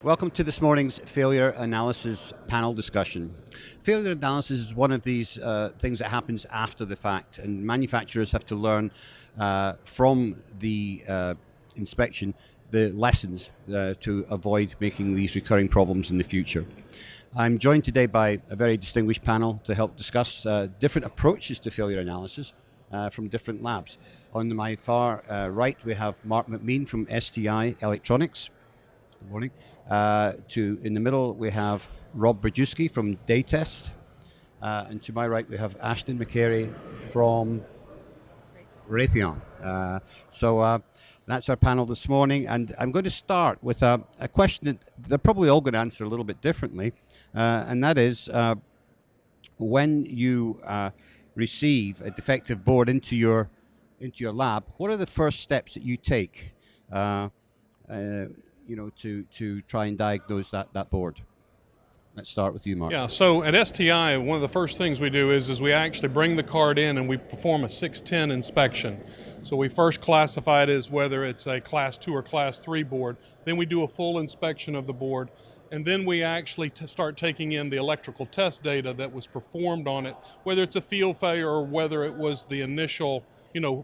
Welcome to this morning's failure analysis panel discussion. Failure analysis is one of these things that happens after the fact, and manufacturers have to learn from the inspection the lessons to avoid making these recurring problems in the future. I'm joined today by a very distinguished panel to help discuss different approaches to failure analysis from different labs. On my far right, we have Mark McMean from STI Electronics. Good morning. In the middle, we have Rob Brzezinski from Daytest. And to my right, we have Ashton McCary from Raytheon. So that's our panel this morning. And I'm going to start with a question that they're probably all going to answer a little bit differently. And that is, when you receive a defective board into your lab, what are the first steps that you take to try and diagnose that board? Let's start with you, Mark. Yeah, so at STI, one of the first things we do is we actually bring the card in and we perform a 610 inspection. So we first classify it as whether it's a Class 2 or Class 3 board. Then we do a full inspection of the board. And then we actually start taking in the electrical test data that was performed on it, whether it's a field failure or whether it was the initial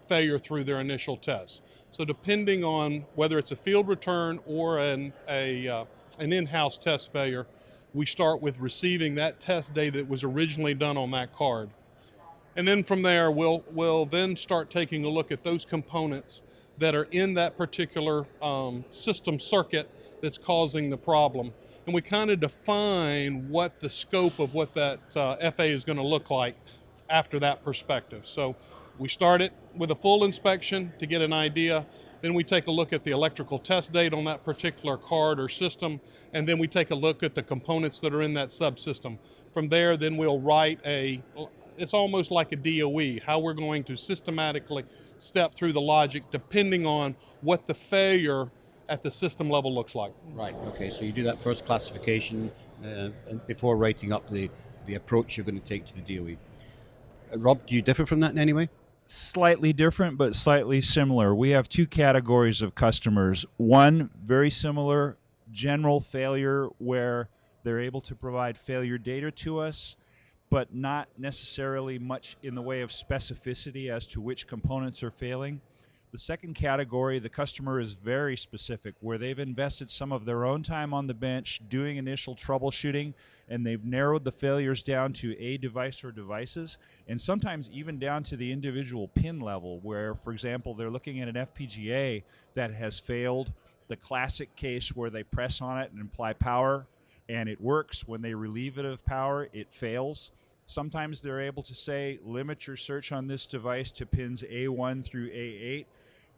failure through their initial test. So depending on whether it's a field return or an in-house test failure, we start with receiving that test data that was originally done on that card. And then from there, we'll then start taking a look at those components that are in that particular system circuit that's causing the problem. And we kind of define what the scope of what that FA is going to look like after that perspective. So we start it with a full inspection to get an idea. Then we take a look at the electrical test date on that particular card or system, and then we take a look at the components that are in that subsystem. From there, then we'll write it's almost like a DOE, how we're going to systematically step through the logic depending on what the failure at the system level looks like. Right, okay, so you do that first classification before writing up the approach you're going to take to the DOE. Rob, do you differ from that in any way? Slightly different, but slightly similar. We have two categories of customers. One, very similar, general failure, where they're able to provide failure data to us, but not necessarily much in the way of specificity as to which components are failing. The second category, the customer is very specific, where they've invested some of their own time on the bench doing initial troubleshooting, and they've narrowed the failures down to a device or devices, and sometimes even down to the individual pin level, where, for example, they're looking at an FPGA that has failed. The classic case where they press on it and apply power, and it works. When they relieve it of power, it fails. Sometimes they're able to say, limit your search on this device to pins A1 through A8,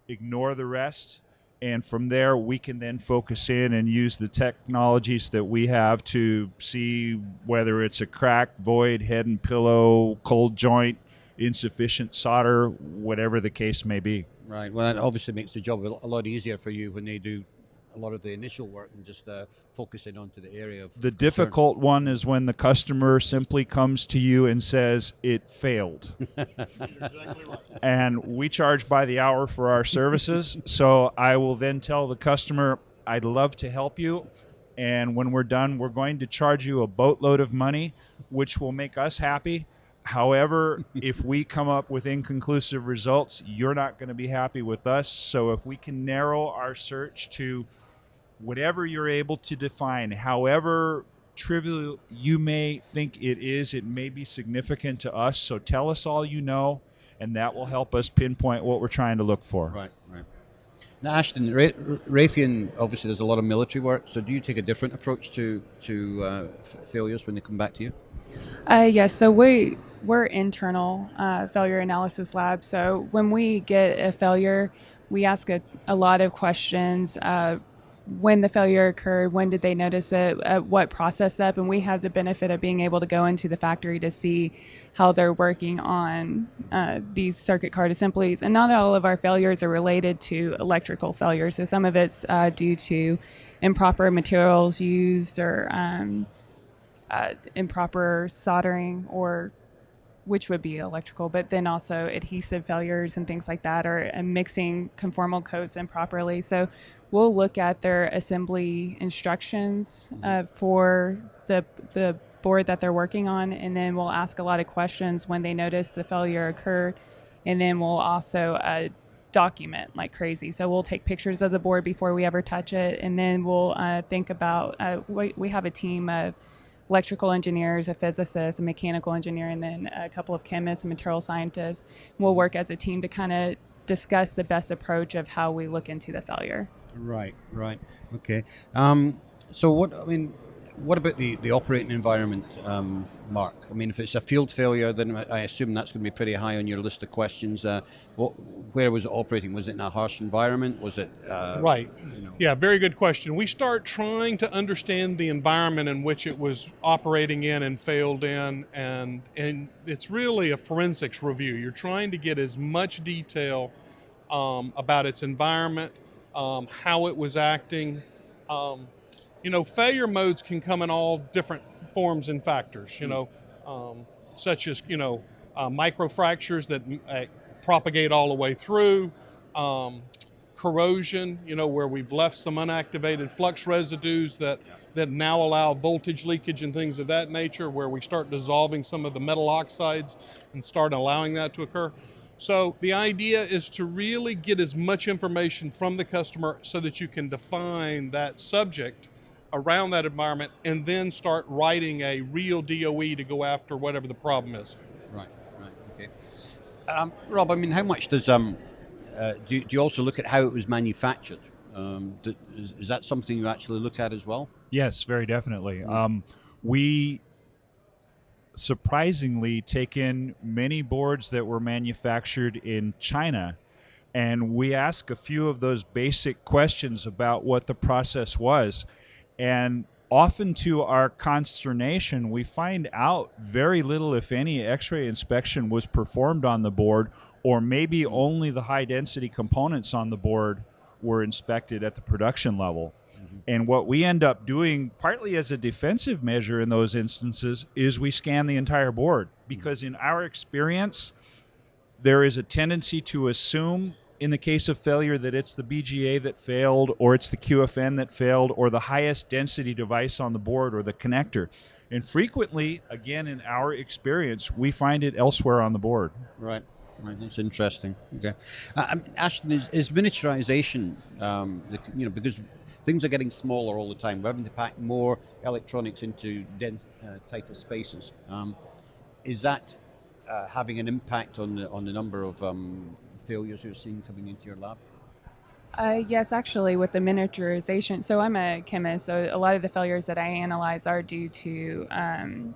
ignore the rest, and from there we can then focus in and use the technologies that we have to see whether it's a crack, void, head and pillow, cold joint, insufficient solder, whatever the case may be. Right, well that obviously makes the job a lot easier for you when they do a lot of the initial work and just focusing onto the area of the difficult one is when the customer simply comes to you and says it failed. Exactly right. And we charge by the hour for our services, so I will then tell the customer, I'd love to help you, and when we're done, we're going to charge you a boatload of money, which will make us happy. However, if we come up with inconclusive results, you're not going to be happy with us. So if we can narrow our search to whatever you're able to define, however trivial you may think it may be significant to us. So tell us all you know, and that will help us pinpoint what we're trying to look for. Right. Now, Ashton, Raytheon obviously does a lot of military work. So do you take a different approach to failures when they come back to you? Yes, so we're internal failure analysis lab. So when we get a failure, we ask a lot of questions. When the failure occurred, when did they notice it, what process step, and we have the benefit of being able to go into the factory to see how they're working on these circuit card assemblies. And not all of our failures are related to electrical failures. So some of it's due to improper materials used or improper soldering or which would be electrical, but then also adhesive failures and things like that, or mixing conformal coats improperly. So we'll look at their assembly instructions for the board that they're working on, and then we'll ask a lot of questions when they notice the failure occurred, and then we'll also document like crazy. So we'll take pictures of the board before we ever touch it, and then we'll think about, we have a team of electrical engineers, a physicist, a mechanical engineer, and then a couple of chemists and material scientists. We'll work as a team to kind of discuss the best approach of how we look into the failure. Right. Okay. So what about the operating environment, Mark? I mean, if it's a field failure, then I assume that's going to be pretty high on your list of questions. Where was it operating? Was it in a harsh environment? Was it right? Yeah, very good question. We start trying to understand the environment in which it was operating in and failed in, and it's really a forensics review. You're trying to get as much detail about its environment, how it was acting. Failure modes can come in all different forms and factors, such as, microfractures that propagate all the way through, corrosion, where we've left some unactivated flux residues that now allow voltage leakage and things of that nature, where we start dissolving some of the metal oxides and start allowing that to occur. So the idea is to really get as much information from the customer so that you can define that subject around that environment, and then start writing a real DOE to go after whatever the problem is. Right, okay. Rob, I mean, how much does do you also look at how it was manufactured? Is that something you actually look at as well? Yes, very definitely. We surprisingly take in many boards that were manufactured in China, and we ask a few of those basic questions about what the process was. And often to our consternation, we find out very little, if any, X-ray inspection was performed on the board, or maybe only the high-density components on the board were inspected at the production level. And what we end up doing, partly as a defensive measure in those instances, is we scan the entire board. Because in our experience, there is a tendency to assume in the case of failure that it's the BGA that failed, or it's the QFN that failed, or the highest density device on the board, or the connector. And frequently, again, in our experience, we find it elsewhere on the board. Right, that's interesting. Okay. Ashton, is miniaturization, because things are getting smaller all the time. We're having to pack more electronics into tighter spaces. Is that having an impact on the number of failures you're seeing coming into your lab? Yes, actually, with the miniaturization. So I'm a chemist, so a lot of the failures that I analyze are due to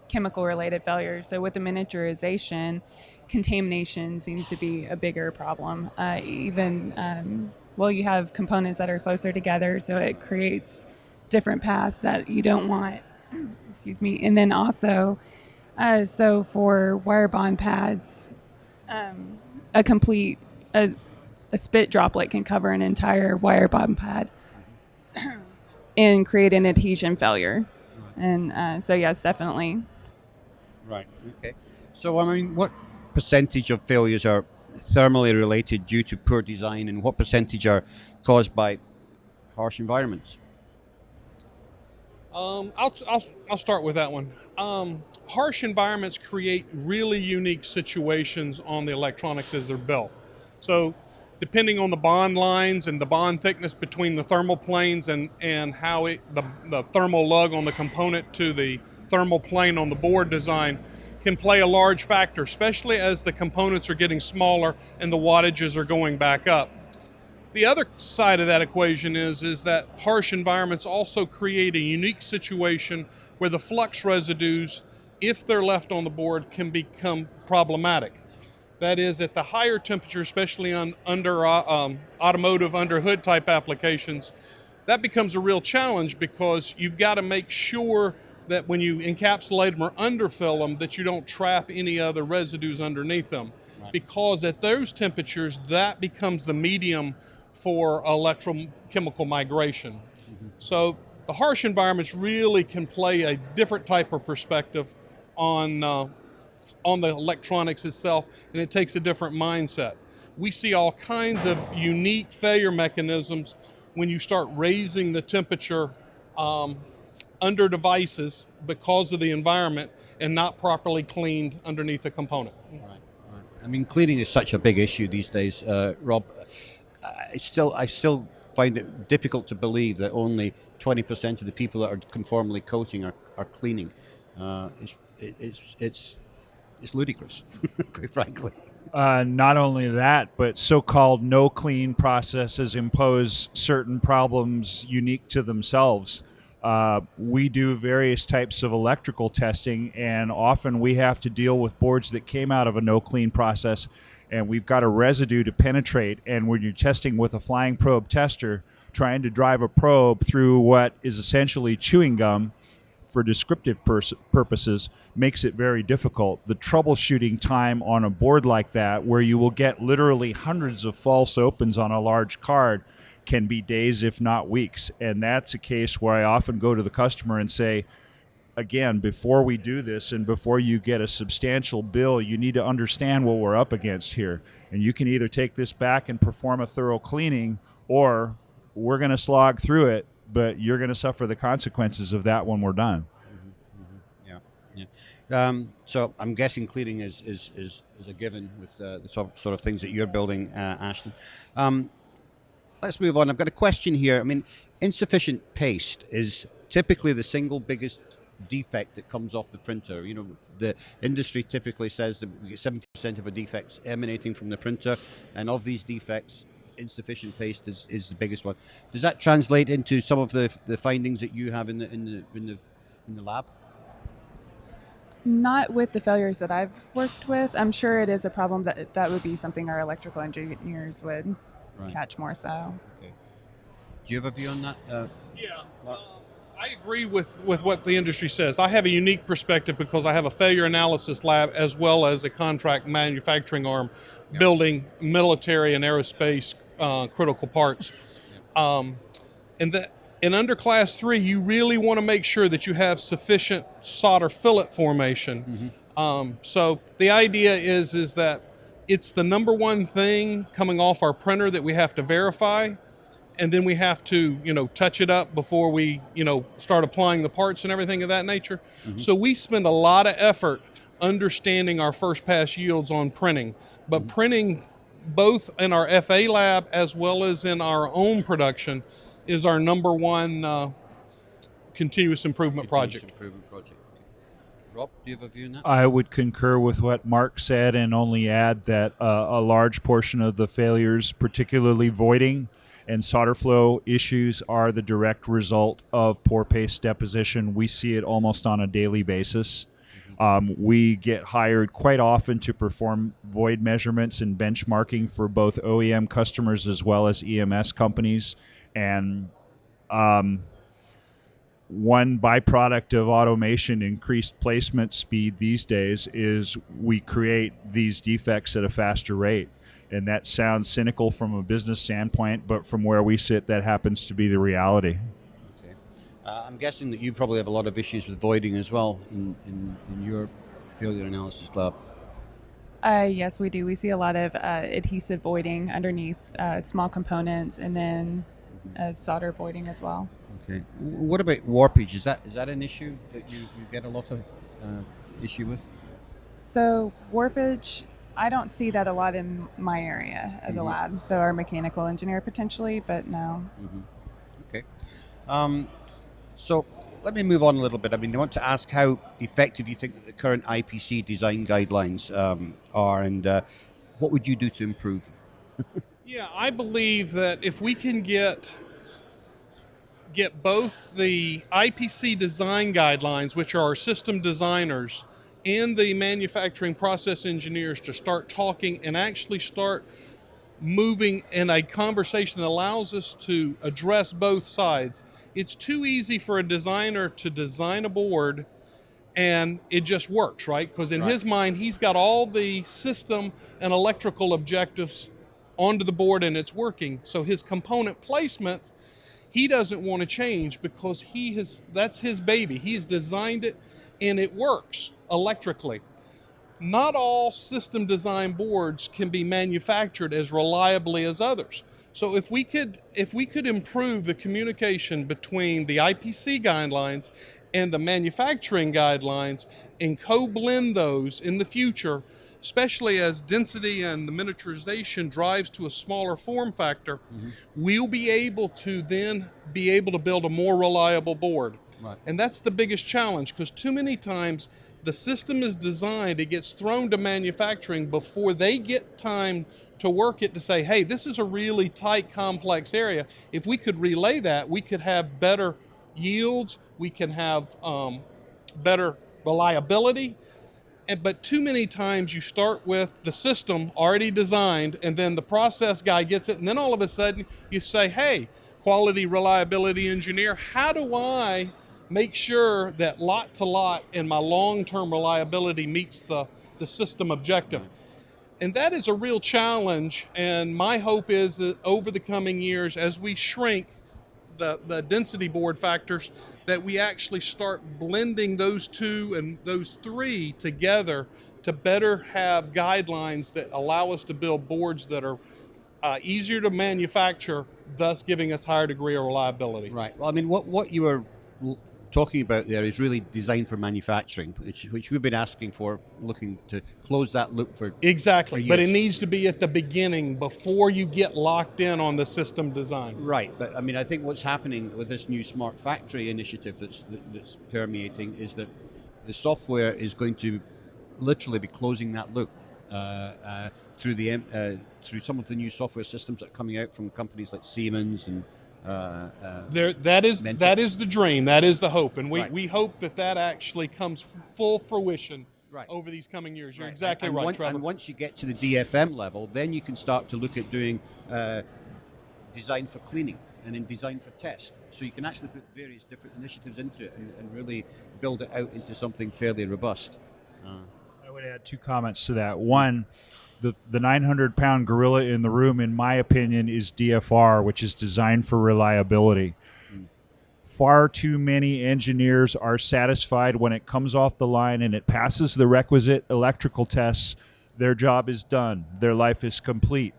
chemical-related failures. So with the miniaturization, contamination seems to be a bigger problem. You have components that are closer together, so it creates different paths that you don't want. Excuse me. And then also, so for wire bond pads, a spit droplet can cover an entire wire bond pad and create an adhesion failure. And so yes, definitely. Right, okay. So I mean, what percentage of failures are thermally related due to poor design, and what percentage are caused by harsh environments? I'll start with that one. Harsh environments create really unique situations on the electronics as they're built. So depending on the bond lines and the bond thickness between the thermal planes and how the thermal lug on the component to the thermal plane on the board design can play a large factor, especially as the components are getting smaller and the wattages are going back up. The other side of that equation is that harsh environments also create a unique situation where the flux residues, if they're left on the board, can become problematic. That is, at the higher temperature, especially under automotive under hood type applications, that becomes a real challenge, because you've got to make sure that when you encapsulate them or underfill them, that you don't trap any other residues underneath them. Right. Because at those temperatures, that becomes the medium for electrochemical migration. Mm-hmm. So the harsh environments really can play a different type of perspective on on the electronics itself, and it takes a different mindset. We see all kinds of unique failure mechanisms when you start raising the temperature under devices because of the environment and not properly cleaned underneath the component. Right, right. I mean, cleaning is such a big issue these days, Rob. I still find it difficult to believe that only 20% of the people that are conformally coating are cleaning. It's ludicrous, quite frankly. Not only that, but so-called no clean processes impose certain problems unique to themselves. We do various types of electrical testing, and often we have to deal with boards that came out of a no clean process, and we've got a residue to penetrate. And when you're testing with a flying probe tester, trying to drive a probe through what is essentially chewing gum for descriptive purposes makes it very difficult. The troubleshooting time on a board like that, where you will get literally hundreds of false opens on a large card, can be days, if not weeks. And that's a case where I often go to the customer and say, again, before we do this and before you get a substantial bill, you need to understand what we're up against here. And you can either take this back and perform a thorough cleaning, or we're going to slog through it, but you're going to suffer the consequences of that when we're done. Yeah. So I'm guessing cleaning is a given with the sort of things that you're building, Ashton. Let's move on. I've got a question here. I mean, insufficient paste is typically the single biggest defect that comes off the printer. You know, the industry typically says that we get 70% of the defects emanating from the printer, and of these defects, insufficient paste is the biggest one. Does that translate into some of the findings that you have in the lab? Not with the failures that I've worked with. I'm sure it is a problem that would be something our electrical engineers would catch more so. Okay. Do you have a view on that? Yeah. I agree with what the industry says. I have a unique perspective because I have a failure analysis lab as well as a contract manufacturing arm building military and aerospace critical parts. And under class 3, you really want to make sure that you have sufficient solder fillet formation. So the idea is that it's the number one thing coming off our printer that we have to verify, and then we have to, touch it up before we, start applying the parts and everything of that nature. So we spend a lot of effort understanding our first pass yields on printing, but printing both in our FA lab as well as in our own production is our number one continuous improvement project. Rob, do you have a view on that? I would concur with what Mark said and only add that a large portion of the failures, particularly voiding and solder flow issues, are the direct result of poor paste deposition. We see it almost on a daily basis. We get hired quite often to perform void measurements and benchmarking for both OEM customers as well as EMS companies. And one byproduct of automation, increased placement speed these days, is we create these defects at a faster rate. And that sounds cynical from a business standpoint, but from where we sit, that happens to be the reality. Okay. I'm guessing that you probably have a lot of issues with voiding as well in your failure analysis lab. Yes, we do. We see a lot of adhesive voiding underneath small components, and then solder voiding as well. Okay. What about warpage? Is that an issue that you get a lot of issue with? So warpage, I don't see that a lot in my area of the lab. So our mechanical engineer potentially, but no. Okay. So let me move on a little bit. I mean, I want to ask how effective you think that the current IPC design guidelines are, and what would you do to improve them? Yeah, I believe that if we can get both the IPC design guidelines, which are our system designers, and the manufacturing process engineers to start talking and actually start moving in a conversation that allows us to address both sides. It's too easy for a designer to design a board and it just works, right? Because in his mind, he's got all the system and electrical objectives onto the board and it's working. So his component placements, he doesn't want to change because that's his baby. He's designed it and it works electrically. not all system design boards can be manufactured as reliably as others. So if we could improve the communication between the IPC guidelines and the manufacturing guidelines and co-blend those in the future, especially as density and the miniaturization drives to a smaller form factor, we'll be able to build a more reliable board. Right. And that's the biggest challenge, because too many times the system is designed, it gets thrown to manufacturing before they get time to work it to say, hey, this is a really tight, complex area. If we could relay that, we could have better yields, we can have better reliability. But too many times you start with the system already designed, and then the process guy gets it, and then all of a sudden you say, hey, quality reliability engineer, how do I make sure that lot to lot and my long-term reliability meets the system objective? And that is a real challenge, and my hope is that over the coming years, as we shrink the density board factors, that we actually start blending those two and those three together to better have guidelines that allow us to build boards that are easier to manufacture, thus giving us higher degree of reliability. Right. Well, I mean, what you were talking about there is really designed for manufacturing, which we've been asking for, looking to close that loop for Exactly, for but it years. needs to be at the beginning before you get locked in on the system design. Right, but I mean, I think what's happening with this new smart factory initiative that's permeating is that the software is going to literally be closing that loop through through some of the new software systems that are coming out from companies like Siemens and. That is the dream, that is the hope, and Right. we hope that actually comes full fruition Right. over these coming years. You're Right. exactly right, Trevor. And once you get to the DFM level, then you can start to look at doing design for cleaning and then design for test. So you can actually put various different initiatives into it and really build it out into something fairly robust. I would add two comments to that. One, the 900-pound gorilla in the room, in my opinion, is DFR, which is designed for reliability. Far too many engineers are satisfied when it comes off the line and it passes the requisite electrical tests. Their job is done. Their life is complete.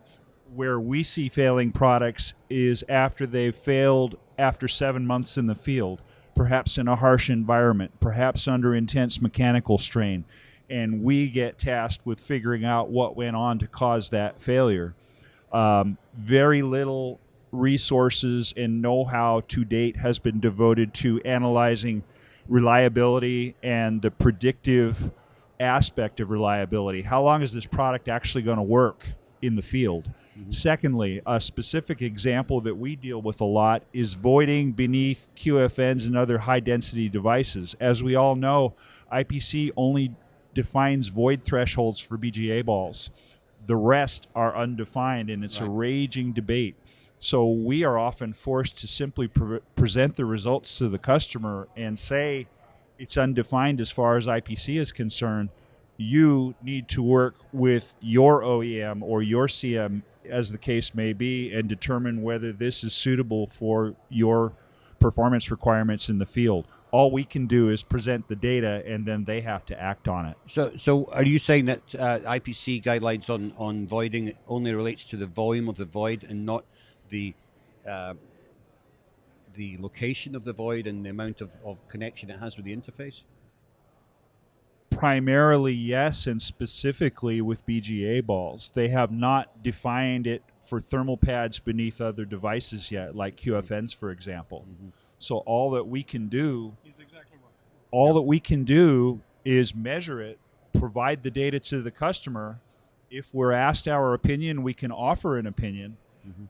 Where we see failing products is after they've failed after 7 months in the field, perhaps in a harsh environment, perhaps under intense mechanical strain, and we get tasked with figuring out what went on to cause that failure. Very little resources and know-how to date has been devoted to analyzing reliability and the predictive aspect of reliability. How long is this product actually going to work in the field? Secondly, a specific example that we deal with a lot is voiding beneath QFNs and other high-density devices. As we all know, IPC only defines void thresholds for BGA balls. The rest are undefined, and it's a raging debate. So we are often forced to simply present the results to the customer and say it's undefined as far as IPC is concerned. You need to work with your OEM or your CM, as the case may be, and determine whether this is suitable for your performance requirements in the field. All we can do is present the data, and then they have to act on it. So are you saying that IPC guidelines on voiding only relates to the volume of the void and not the location of the void and the amount of connection it has with the interface? Primarily, yes, and specifically with BGA balls. They have not defined it for thermal pads beneath other devices yet, like QFNs, for example. So all that we can do, He's exactly right. all that we can do is measure it, provide the data to the customer. If we're asked our opinion, we can offer an opinion,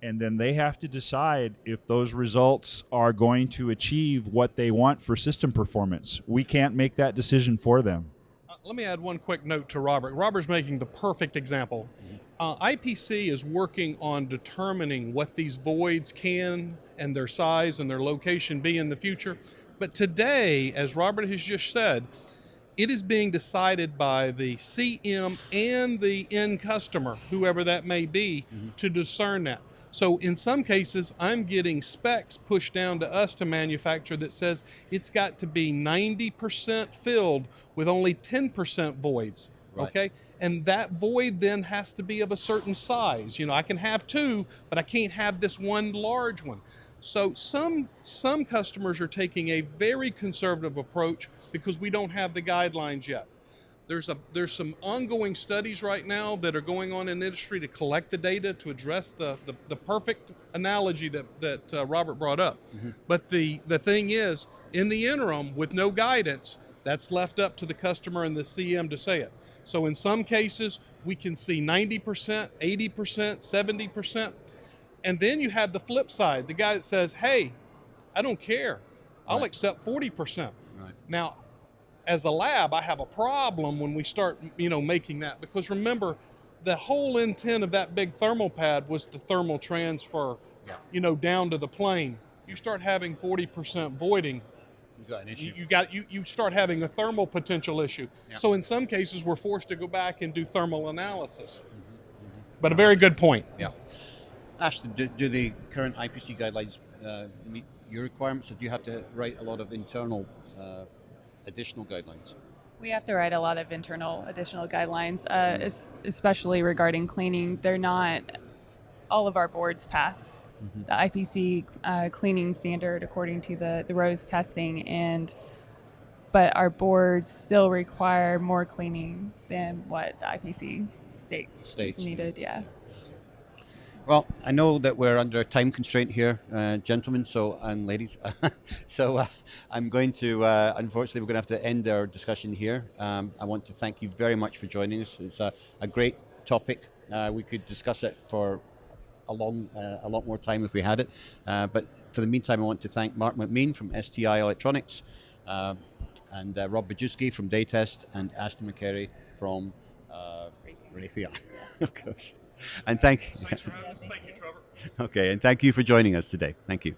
and then they have to decide if those results are going to achieve what they want for system performance. We can't make that decision for them. Let me add one quick note to Robert. Robert's making the perfect example. IPC is working on determining what these voids can and their size and their location be in the future. But today, as Robert has just said, it is being decided by the CM and the end customer, whoever that may be, to discern that. So in some cases, I'm getting specs pushed down to us to manufacture that says it's got to be 90% filled with only 10% voids. Right. Okay, and that void then has to be of a certain size. I can have two, but I can't have this one large one. So some customers are taking a very conservative approach because we don't have the guidelines yet. There's some ongoing studies right now that are going on in the industry to collect the data to address the perfect analogy that Robert brought up. But the thing is, in the interim, with no guidance, that's left up to the customer and the CM to say it. So in some cases, we can see 90%, 80%, 70%. And then you have the flip side, the guy that says, hey, I don't care. I'll accept 40%. Right. Now, as a lab, I have a problem when we start, making that, because remember, the whole intent of that big thermal pad was the thermal transfer, down to the plane. You start having 40% voiding, You've got an issue. you start having a thermal potential issue. Yeah. So in some cases, we're forced to go back and do thermal analysis. But a very good point. Yeah. Ashton, do the current IPC guidelines meet your requirements, or do you have to write a lot of internal additional guidelines? We have to write a lot of internal additional guidelines, especially regarding cleaning. They're not, all of our boards pass the IPC cleaning standard according to the ROSE testing, but our boards still require more cleaning than what the IPC states is needed. Yeah. Well, I know that we're under a time constraint here, gentlemen, and ladies. So I'm going to, unfortunately, we're going to have to end our discussion here. I want to thank you very much for joining us. It's a great topic. We could discuss it for a lot more time if we had it. But for the meantime, I want to thank Mark McMean from STI Electronics, and Rob Bajewski from Daytest, and Aston McCary from Raytheon. Of course. And Thanks for having us. Thank you, Trevor. Okay, and thank you for joining us today. Thank you.